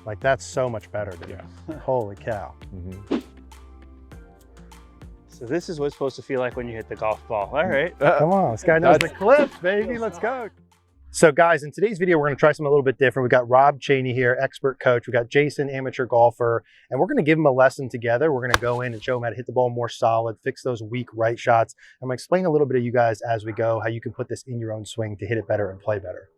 Like that's so much better, dude. Yeah. Holy cow. So this is what it's supposed to feel like when you hit the golf ball. All right. Come on, this guy knows the clips, baby. Let's go. So guys, in today's video, we're gonna try something a little bit different. We got Rob Cheney here, expert coach. We got Jason, amateur golfer, and we're gonna give him a lesson together. We're gonna go in and show him how to hit the ball more solid, fix those weak right shots. I'm gonna explain a little bit to you guys as we go, how you can put this in your own swing to hit it better and play better.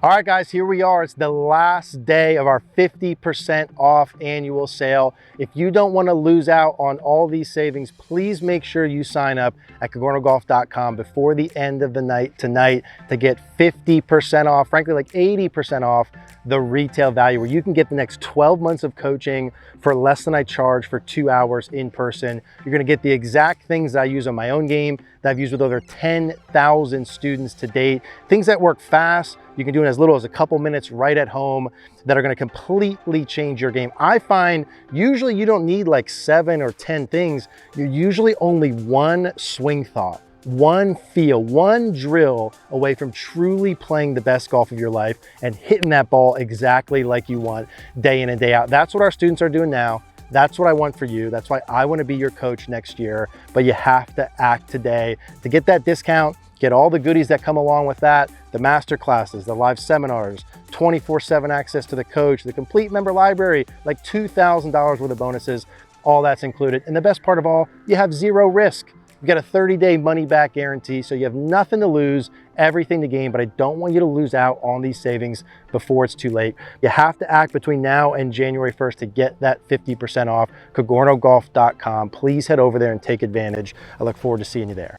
All right, guys, here we are. It's the last day of our 50% off annual sale. If you don't want to lose out on all these savings, please make sure you sign up at cogornogolf.com before the end of the night tonight to get 50% off, frankly, like 80% off the retail value, where you can get the next 12 months of coaching for less than I charge for 2 hours in person. You're going to get the exact things that I use on my own game, that I've used with over 10,000 students to date, things that work fast. You can do it in as little as a couple minutes right at home, that are going to completely change your game. I find usually you don't need like 7 or 10 things. You're usually only one swing thought, one feel, one drill away from truly playing the best golf of your life and hitting that ball exactly like you want day in and day out. That's what our students are doing now. That's what I want for you. That's why I want to be your coach next year. But you have to act today to get that discount, get all the goodies that come along with that, the master classes, the live seminars, 24/7 access to the coach, the complete member library, like $2,000 worth of bonuses. All that's included. And the best part of all, you have zero risk. You get a 30-day money-back guarantee, so you have nothing to lose, everything to gain, but I don't want you to lose out on these savings before it's too late. You have to act between now and January 1st to get that 50% off. Cogornogolf.com. Please head over there and take advantage. I look forward to seeing you there.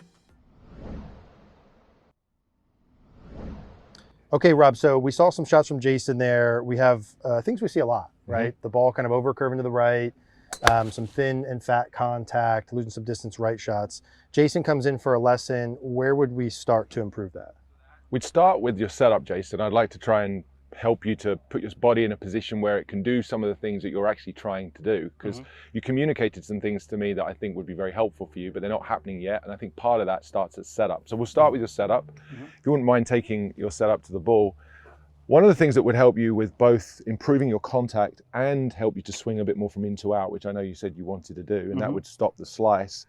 Okay, Rob, so we saw some shots from Jason there. We have things we see a lot, right? The ball kind of over curving to the right, some thin and fat contact, losing some distance right shots. Jason comes in for a lesson. Where would we start to improve that? We'd start with your setup, Jason. I'd like to try and help you to put your body in a position where it can do some of the things that you're actually trying to do, because you communicated some things to me that I think would be very helpful for you, but they're not happening yet. And I think part of that starts at setup. So we'll start with your setup. If you wouldn't mind taking your setup to the ball. One of the things that would help you with both improving your contact and help you to swing a bit more from in to out, which I know you said you wanted to do, and that would stop the slice.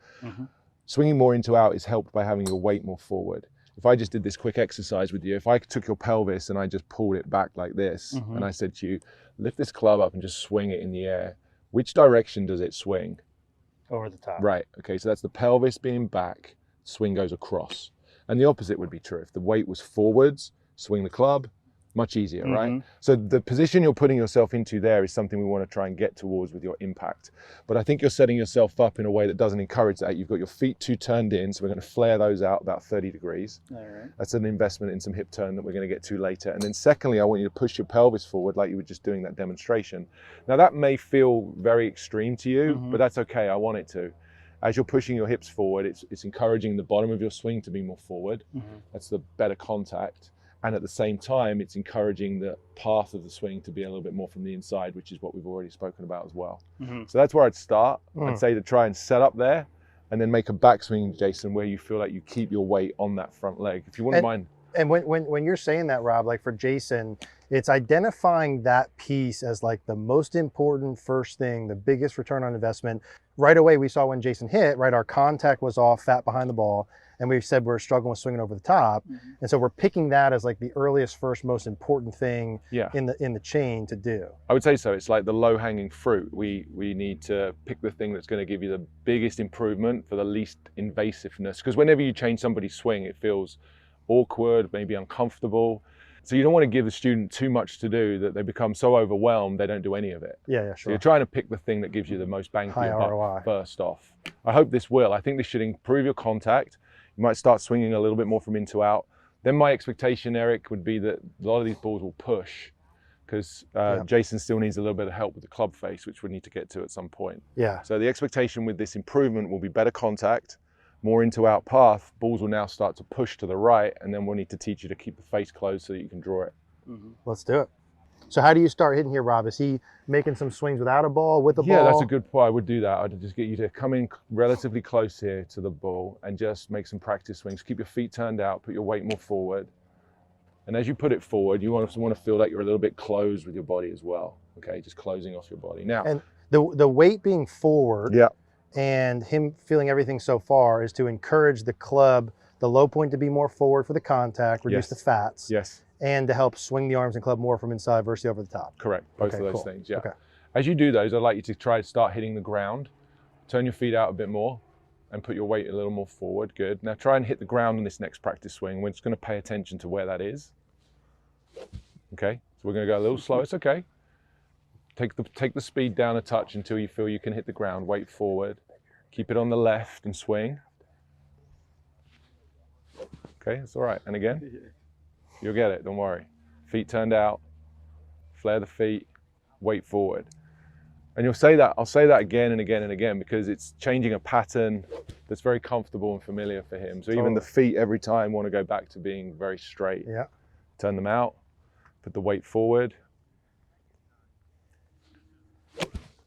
Swinging more in to out is helped by having your weight more forward. If I just did this quick exercise with you, if I took your pelvis and I just pulled it back like this, and I said to you, lift this club up and just swing it in the air, which direction does it swing? Over the top. Right, okay, so that's the pelvis being back, swing goes across. And the opposite would be true. If the weight was forwards, swing the club, much easier, right? So the position you're putting yourself into there is something we want to try and get towards with your impact. But I think you're setting yourself up in a way that doesn't encourage that. You've got your feet too turned in, so we're going to flare those out about 30 degrees. All right. That's an investment in some hip turn that we're going to get to later. And then secondly, I want you to push your pelvis forward like you were just doing that demonstration. Now that may feel very extreme to you, but that's okay, I want it to. As you're pushing your hips forward, it's encouraging the bottom of your swing to be more forward. That's the better contact. And at the same time, it's encouraging the path of the swing to be a little bit more from the inside, which is what we've already spoken about as well. So that's where I'd start. I'd say to try and set up there and then make a backswing, Jason, where you feel like you keep your weight on that front leg. If you wouldn't mind. And when you're saying that, Rob, like for Jason, it's identifying that piece as like the most important first thing, the biggest return on investment. Right away, we saw when Jason hit, right, our contact was off, fat behind the ball. And we said we're struggling with swinging over the top. And so we're picking that as like the earliest, first, most important thing in the chain to do. I would say so. It's like the low-hanging fruit. We need to pick the thing that's going to give you the biggest improvement for the least invasiveness. Because whenever you change somebody's swing, it feels awkward, maybe uncomfortable. So you don't want to give the student too much to do that they become so overwhelmed they don't do any of it. Yeah, sure. So you're trying to pick the thing that gives you the most bang for your ROI. buck first off. I hope this will. I think this should improve your contact. You might start swinging a little bit more from in to out. Then my expectation, Eric, would be that a lot of these balls will push, because Jason still needs a little bit of help with the club face, which we need to get to at some point. Yeah. So the expectation with this improvement will be better contact, more in to out path. Balls will now start to push to the right, and then we'll need to teach you to keep the face closed so that you can draw it. Let's do it. So how do you start hitting here, Rob? Is he making some swings without a ball, with a ball? Yeah, that's a good point. I would do that. I'd just get you to come in relatively close here to the ball and just make some practice swings. Keep your feet turned out, put your weight more forward. And as you put it forward, you want to feel like you're a little bit closed with your body as well. Okay, just closing off your body. Now, And the weight being forward, yeah, and him feeling everything so far is to encourage the club, the low point to be more forward for the contact, reduce the fats, yes, and to help swing the arms and club more from inside versus over the top. correct. Both Okay, of those cool. things. Yeah. Okay. As you do those, I'd like you to try to start hitting the ground. Turn your feet out a bit more and put your weight a little more forward. Good. Now try and hit the ground on this next practice swing. We're just going to pay attention to where that is. Okay. So we're going to go a little slow. It's okay. Take the speed down a touch until you feel you can hit the ground. Weight forward. Keep it on the left and swing. Okay, that's all right. And again, you'll get it. Don't worry. Feet turned out. Flare the feet. Weight forward. And you'll say that, I'll say that again and again and again because it's changing a pattern that's very comfortable and familiar for him. So even the feet every time want to go back to being very straight. Yeah. Turn them out, put the weight forward.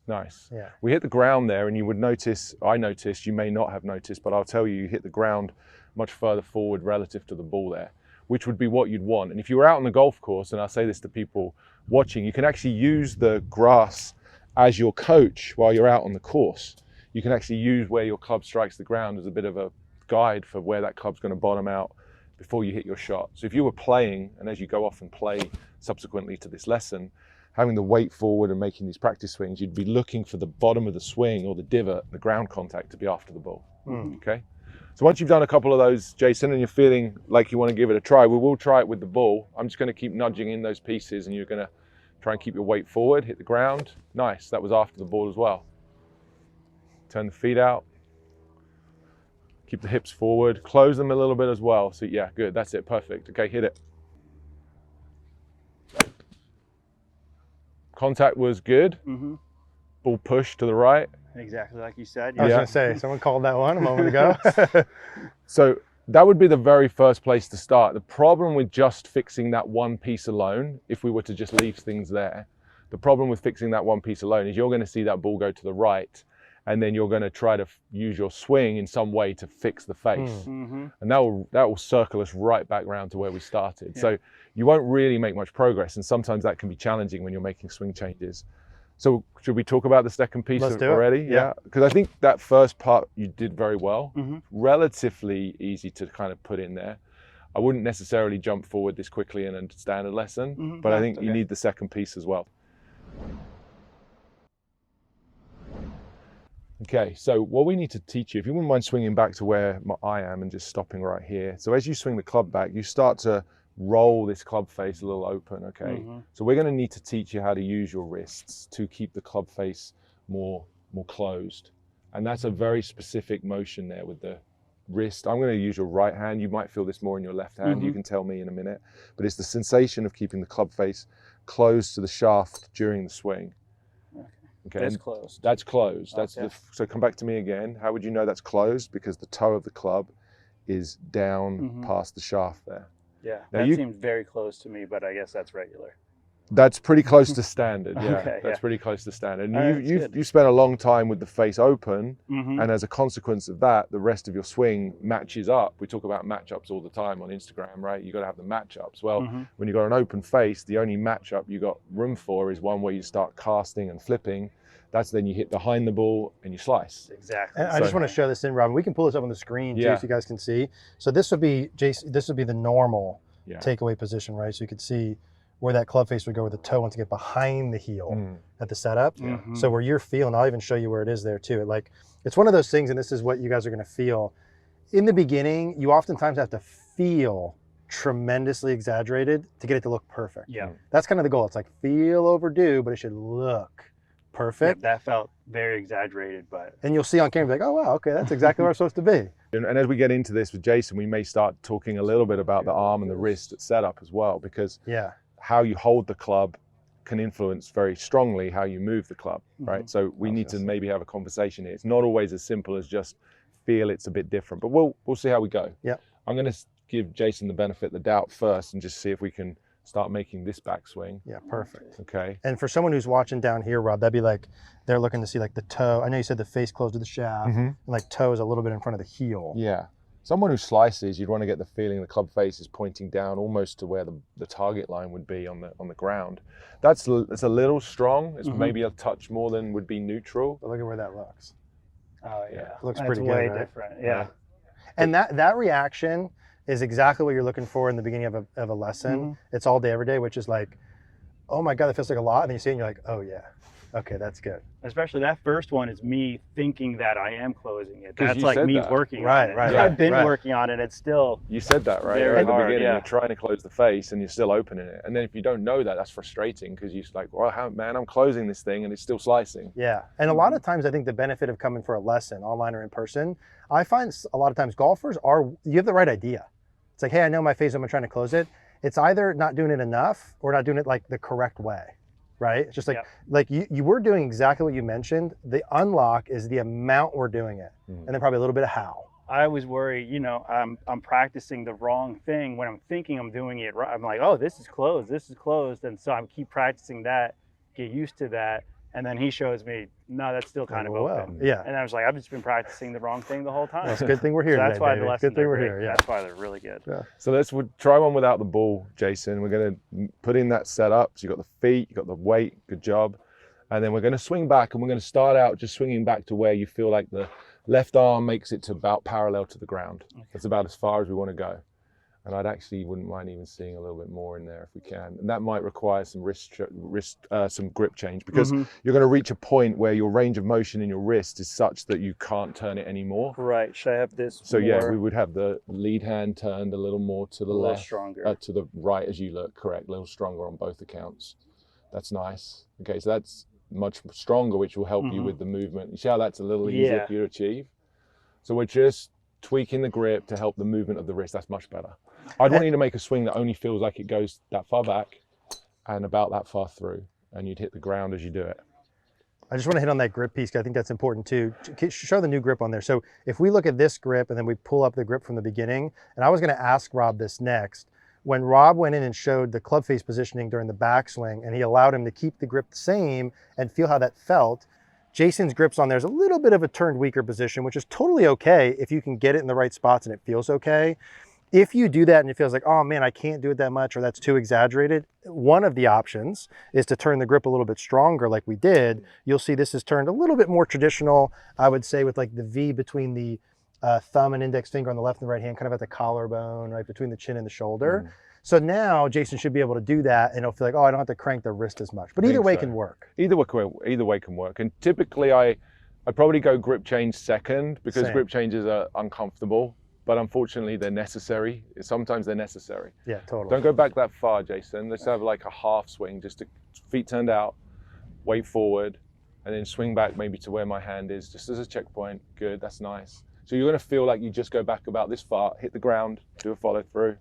Nice. Yeah. We hit the ground there and you would notice, I noticed, you may not have noticed, but I'll tell you, you hit the ground much further forward relative to the ball there, which would be what you'd want. And if you were out on the golf course, and I say this to people watching, you can actually use the grass as your coach while you're out on the course. You can actually use where your club strikes the ground as a bit of a guide for where that club's going to bottom out before you hit your shot. So if you were playing, and as you go off and play subsequently to this lesson, having the weight forward and making these practice swings, you'd be looking for the bottom of the swing or the divot, the ground contact to be after the ball. Okay. So once you've done a couple of those, Jason, and you're feeling like you want to give it a try, we will try it with the ball. I'm just going to keep nudging in those pieces and you're going to try and keep your weight forward, hit the ground. Nice, that was after the ball as well. Turn the feet out. Keep the hips forward, close them a little bit as well. So yeah, good, that's it, perfect. Okay, hit it. Contact was good. Ball push to the right. Exactly like you said. I was Yeah. going to say, someone called that one a moment ago. So that would be the very first place to start. The problem with just fixing that one piece alone, if we were to just leave things there, the problem with fixing that one piece alone is you're going to see that ball go to the right, and then you're going to try to use your swing in some way to fix the face. And that will circle us right back around to where we started. So you won't really make much progress, and sometimes that can be challenging when you're making swing changes. So should we talk about the second piece Let's do it. already? Yeah. Because I think that first part you did very well. Relatively easy to kind of put in there. I wouldn't necessarily jump forward this quickly and understand a lesson, but I think you need the second piece as well. Okay, so what we need to teach you, if you wouldn't mind swinging back to where I am and just stopping right here. So as you swing the club back, you start to roll this club face a little open, okay? So we're going to need to teach you how to use your wrists to keep the club face more closed. And that's a very specific motion there with the wrist. I'm going to use your right hand. You might feel this more in your left hand. You can tell me in a minute. But it's the sensation of keeping the club face closed to the shaft during the swing. Okay. That's closed. That's closed. That's Okay. so come back to me again. How would you know that's closed? Because the toe of the club is down past the shaft there. Yeah, Now that seems very close to me, but I guess that's regular. That's pretty close to standard. Yeah, Okay, that's yeah. pretty close to standard. And All right, you've spent a long time with the face open, Mm-hmm. and as a consequence of that, the rest of your swing matches up. We talk about matchups all the time on Instagram, right? You got to have the matchups. Well, when you've got an open face, the only matchup you got room for is one where you start casting and flipping. That's then you hit behind the ball and you slice. Exactly. And I just want to show this in, Robin. We can pull this up on the screen too, Yeah. so you guys can see. So this would be, Jason, this would be the normal Yeah. takeaway position, right? So you could see where that club face would go with the toe once you get behind the heel at the setup. So where you're feeling, I'll even show you where it is there too. Like, it's one of those things, and this is what you guys are going to feel. In the beginning, you oftentimes have to feel tremendously exaggerated to get it to look perfect. Yeah. That's kind of the goal. It's like feel overdue, but it should look perfect. That felt very exaggerated, but And you'll see on camera, like, oh wow, okay, that's exactly where it's supposed to be. And as we get into this with Jason, we may start talking a little bit about the arm and the wrist at setup as well, because Yeah. how you hold the club can influence very strongly how you move the club, right? So we need to maybe have a conversation here. It's not always as simple as just feel it's a bit different, but we'll see how we go. Yeah. I'm going to give Jason the benefit of the doubt first and just see if we can start making this backswing. Yeah, perfect. Okay. And for someone who's watching down here, Rob, that'd be like they're looking to see like the toe. I know you said the face close to the shaft, and like toe is a little bit in front of the heel. Yeah. Someone who slices, you'd want to get the feeling the club face is pointing down almost to where the target line would be on the ground. It's a little strong. It's maybe a touch more than would be neutral. But look at where that looks. Oh yeah, It looks that's pretty way good, right? different. Yeah. And that reaction is exactly what you're looking for in the beginning of a lesson. It's all day, every day, which is like, oh my God, that feels like a lot. And then you see it and you're like, oh yeah, okay, that's good. Especially that first one is me thinking that I am closing it. 'Cause That's you like said me that. working Right, on it. right, I've right, been right. working on it. It's still You said that, right? very At the hard, beginning, yeah. you're trying to close the face and you're still opening it. And then if you don't know that, that's frustrating because you're like, well, man, I'm closing this thing and it's still slicing. Yeah. And a lot of times I think the benefit of coming for a lesson, online or in person, I find a lot of times golfers you have the right idea. It's like, hey, I know my face, I'm trying to close it. It's either not doing it enough or not doing it like the correct way, right? It's just like, like you were doing exactly what you mentioned. The unlock is the amount we're doing it. And then probably a little bit of how. I always worry, you know, I'm practicing the wrong thing when I'm thinking I'm doing it right. I'm like, oh, this is closed. And so I keep practicing that, get used to that. And then he shows me, no, that's still kind of open. Yeah. And I was like, I've just been practicing the wrong thing the whole time. Well, it's a good thing we're here So today, that's why baby. the lessons Good thing are we're great. here, yeah. That's why they're really good. Yeah. So let's try one without the ball, Jason. We're going to put in that setup. So you've got the feet, you've got the weight, good job. And then we're going to swing back and we're going to start out just swinging back to where you feel like the left arm makes it to about parallel to the ground. That's about as far as we want to go. And I'd actually wouldn't mind even seeing a little bit more in there if we can. And that might require some some grip change because you're going to reach a point where your range of motion in your wrist is such that you can't turn it anymore. Right. Should I have this? So yeah, we would have the lead hand turned a little more to the left, stronger. To the right as you look. Correct, a little stronger on both accounts. That's nice. Okay, so that's much stronger, which will help you with the movement. You see how that's a little easier for you to achieve? So we're just tweaking the grip to help the movement of the wrist. That's much better. I'd want you to make a swing that only feels like it goes that far back and about that far through, and you'd hit the ground as you do it. I just want to hit on that grip piece, 'cause I think that's important too. Show the new grip on there. So if we look at this grip and then we pull up the grip from the beginning, and I was going to ask Rob this next, when Rob went in and showed the club face positioning during the backswing and he allowed him to keep the grip the same and feel how that felt, Jason's grips on there is a little bit of a turned weaker position, which is totally okay if you can get it in the right spots and it feels okay. If you do that and it feels like, oh man, I can't do it that much or that's too exaggerated, one of the options is to turn the grip a little bit stronger like we did. You'll see this is turned a little bit more traditional, I would say, with like the V between the thumb and index finger on the left and the right hand, kind of at the collarbone, right between the chin and the shoulder. So now Jason should be able to do that and he'll feel like, oh, I don't have to crank the wrist as much. But either way can work. Either way can work. And typically I'd probably go grip change second because grip changes are uncomfortable. But unfortunately, they're necessary. Sometimes they're necessary. Yeah, totally. Don't go back that far, Jason. Let's have like a half swing, just to feet turned out, weight forward, and then swing back maybe to where my hand is, just as a checkpoint. Good, that's nice. So you're gonna feel like you just go back about this far, hit the ground, do a follow through.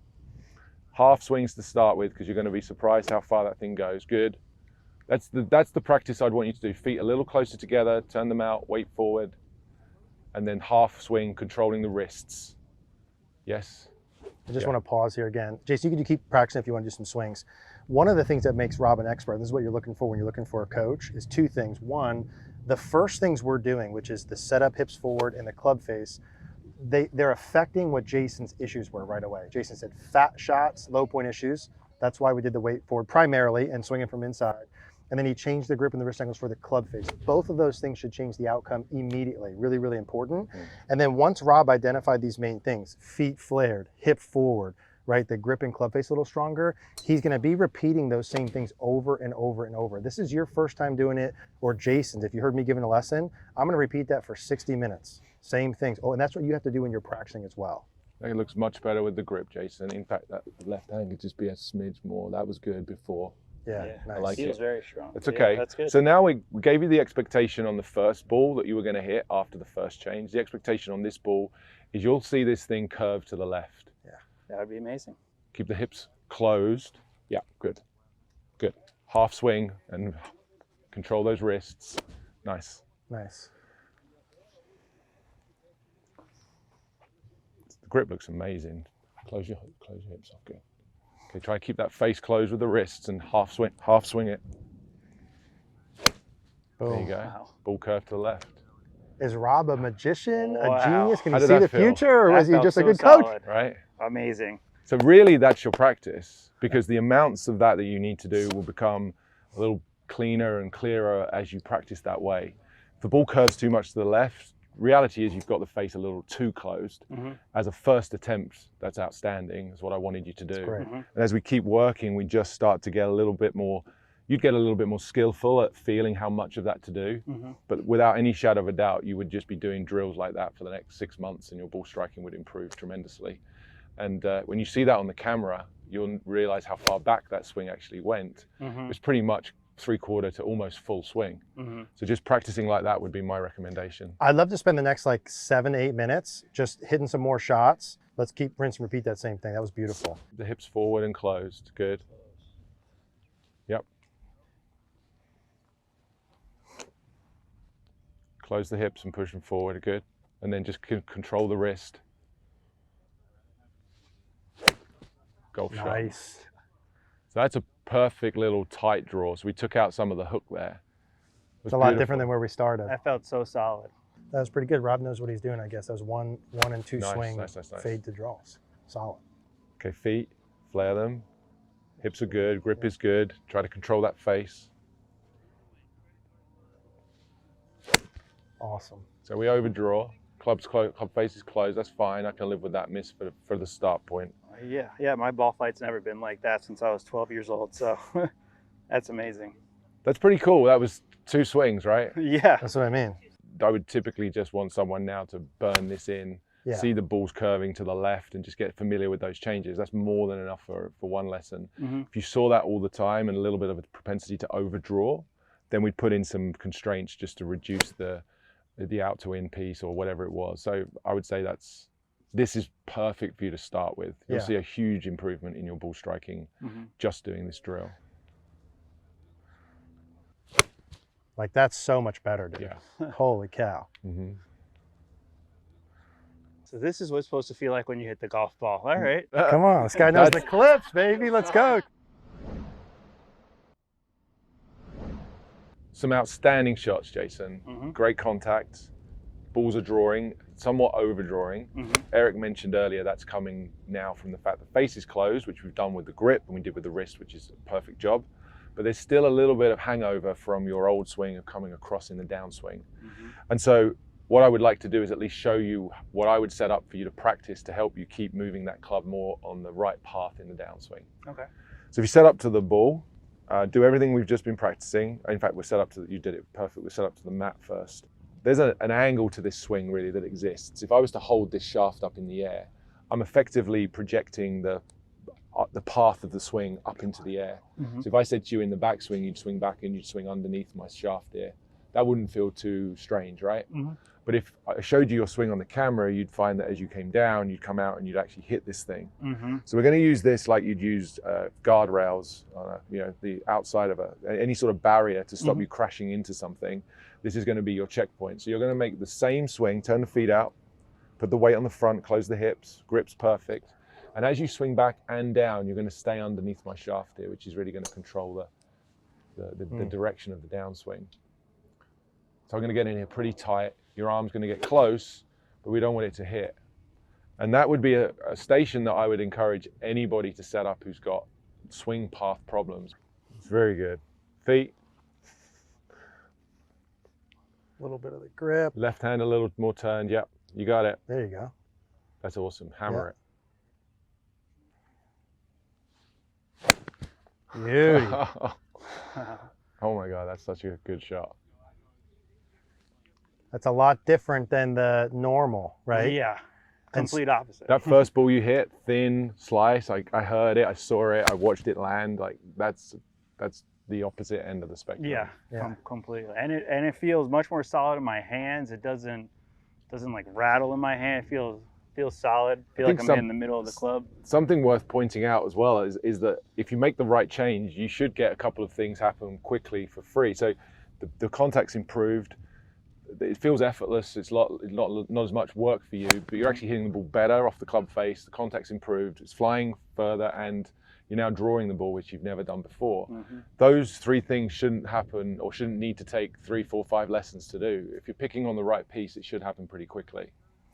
Half swings to start with, because you're gonna be surprised how far that thing goes. Good. That's the practice I'd want you to do. Feet a little closer together, turn them out, weight forward, and then half swing, controlling the wrists. Yes. I just want to pause here again. Jason, you can keep practicing if you want to do some swings. One of the things that makes Rob an expert, and this is what you're looking for when you're looking for a coach, is two things. One, the first things we're doing, which is the setup hips forward and the club face, they're affecting what Jason's issues were right away. Jason said fat shots, low point issues. That's why we did the weight forward primarily and swinging from inside. And then he changed the grip and the wrist angles for the club face. Both of those things should change the outcome immediately. Really, really important. And then once Rob identified these main things, feet flared, hip forward, right, the grip and club face a little stronger, he's gonna be repeating those same things over and over and over. This is your first time doing it, or Jason's. If you heard me giving a lesson, I'm gonna repeat that for 60 minutes. Same things. Oh, and that's what you have to do when you're practicing as well. It looks much better with the grip, Jason. In fact, that left hand could just be a smidge more. That was good before. Yeah, nice. I like Feels it. very strong. It's okay. Yeah, that's good. So now we gave you the expectation on the first ball that you were going to hit after the first change. The expectation on this ball is you'll see this thing curve to the left. Yeah, that would be amazing. Keep the hips closed. Yeah, good. Good. Half swing and control those wrists. Nice. Nice. The grip looks amazing. Close your hips off. Good. Okay, try to keep that face closed with the wrists and half swing it. Boom. There you go. Wow. Ball curve to the left. Is Rob a magician, a Wow. genius? Can How he did see the that feel? future, or That was he felt just a so good coach? solid. Right? Amazing. So really that's your practice, because the amounts of that you need to do will become a little cleaner and clearer as you practice that way. If the ball curves too much to the left, reality is you've got the face a little too closed. As a first attempt, that's outstanding. That's what I wanted you to do. Great. And as we keep working, we just start to get a little bit more, you'd get a little bit more skillful at feeling how much of that to do. But without any shadow of a doubt, you would just be doing drills like that for the next 6 months and your ball striking would improve tremendously. And when you see that on the camera, you'll realize how far back that swing actually went. It was pretty much 3/4 to almost full swing. So just practicing like that would be my recommendation. I'd love to spend the next like 7 to 8 minutes just hitting some more shots. Let's keep rinse and repeat that same thing. That was beautiful. The hips forward and closed. Good. Yep. Close the hips and push them forward. Good. And then just control the wrist. Golf shot. Nice. So that's a perfect little tight draw. So we took out some of the hook there. It's a lot different than where we started. That felt so solid. That was pretty good. Rob knows what he's doing, I guess. That was one and two Nice, swing nice. fade to draws. Solid. Okay, feet, flare them. Hips are good, grip is good. Try to control that face. Awesome. So we overdraw. Club face is closed. That's fine. I can live with that miss for the start point. Yeah, my ball flight's never been like that since I was 12 years old, so that's amazing. That's pretty cool. That was 2 swings, right? Yeah. That's what I mean. I would typically just want someone now to burn this in, see the balls curving to the left and just get familiar with those changes. That's more than enough for one lesson. If you saw that all the time and a little bit of a propensity to overdraw, then we'd put in some constraints just to reduce the out to in piece or whatever it was. So I would say this is perfect for you to start with. You'll see a huge improvement in your ball striking just doing this drill. Like, that's so much better, dude. Yeah. Holy cow. So this is what it's supposed to feel like when you hit the golf ball. All right. Come on, this guy knows the clips, baby. Let's go. Some outstanding shots, Jason. Great contact. Balls are drawing, somewhat overdrawing. Eric mentioned earlier that's coming now from the fact the face is closed, which we've done with the grip and we did with the wrist, which is a perfect job. But there's still a little bit of hangover from your old swing of coming across in the downswing. And so what I would like to do is at least show you what I would set up for you to practice to help you keep moving that club more on the right path in the downswing. Okay. So if you set up to the ball, do everything we've just been practicing. In fact, we're set up to, you did it perfect, we're set up to the mat first. There's an angle to this swing really that exists. If I was to hold this shaft up in the air, I'm effectively projecting the path of the swing up into the air. So if I said to you in the backswing, you'd swing back and you'd swing underneath my shaft here, that wouldn't feel too strange, right? But if I showed you your swing on the camera, you'd find that as you came down, you'd come out and you'd actually hit this thing. So we're going to use this like you'd use guardrails on the outside of any sort of barrier to stop you crashing into something. This is going to be your checkpoint. So you're going to make the same swing, turn the feet out, put the weight on the front, close the hips, grip's perfect. And as you swing back and down, you're going to stay underneath my shaft here, which is really going to control the direction of the downswing. So I'm going to get in here pretty tight. Your arm's going to get close, but we don't want it to hit. And that would be a station that I would encourage anybody to set up who's got swing path problems. It's very good. Feet. A little bit of the grip. Left hand a little more turned. Yep, you got it. There you go. That's awesome. Hammer it. Beauty. Oh my God, that's such a good shot. That's a lot different than the normal, right? Yeah, complete opposite. That first ball you hit, thin slice, I heard it, I saw it, I watched it land. Like that's the opposite end of the spectrum. Yeah, Yeah. completely. And it feels much more solid in my hands. It doesn't like rattle in my hand. It feels solid. I feel like I'm in the middle of the club. Something worth pointing out as well is that if you make the right change, you should get a couple of things happen quickly for free. So the contact's improved. It feels effortless. It's not as much work for you, but you're actually hitting the ball better off the club face. The contact's improved. It's flying further, and You're now drawing the ball, which you've never done before. Those three things shouldn't happen or shouldn't need to take 3, 4, 5 lessons to do. If you're picking on the right piece, it should happen pretty quickly.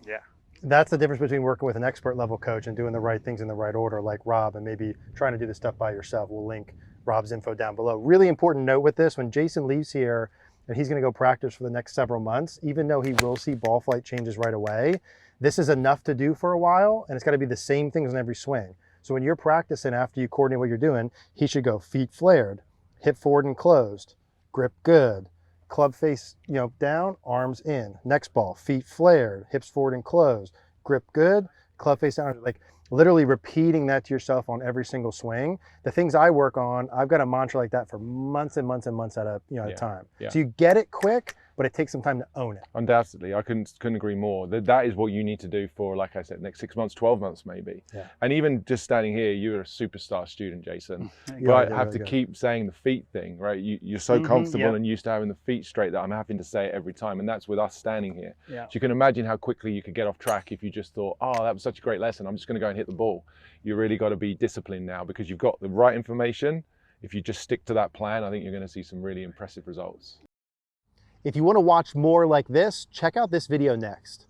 Yeah. That's the difference between working with an expert level coach and doing the right things in the right order, like Rob, and maybe trying to do this stuff by yourself. We'll link Rob's info down below. Really important note with this, when Jason leaves here and he's going to go practice for the next several months, even though he will see ball flight changes right away, this is enough to do for a while, and it's got to be the same things on every swing. So when you're practicing, after you coordinate what you're doing, he should go feet flared, hip forward and closed, grip good, club face, down, arms in. Next ball, feet flared, hips forward and closed, grip good, club face down. Like literally repeating that to yourself on every single swing. The things I work on, I've got a mantra like that for months and months and months at a time. Yeah. So you get it quick, but it takes some time to own it. Undoubtedly, I couldn't agree more. That is what you need to do for, like I said, next 6 months, 12 months maybe. Yeah. And even just standing here, you're a superstar student, Jason. Yeah, But I have to keep saying the feet thing, right? You're so comfortable and used to having the feet straight that I'm having to say it every time. And that's with us standing here. Yeah. So you can imagine how quickly you could get off track if you just thought, oh, that was such a great lesson, I'm just going to go and hit the ball. You really got to be disciplined now because you've got the right information. If you just stick to that plan, I think you're going to see some really impressive results. If you want to watch more like this, check out this video next.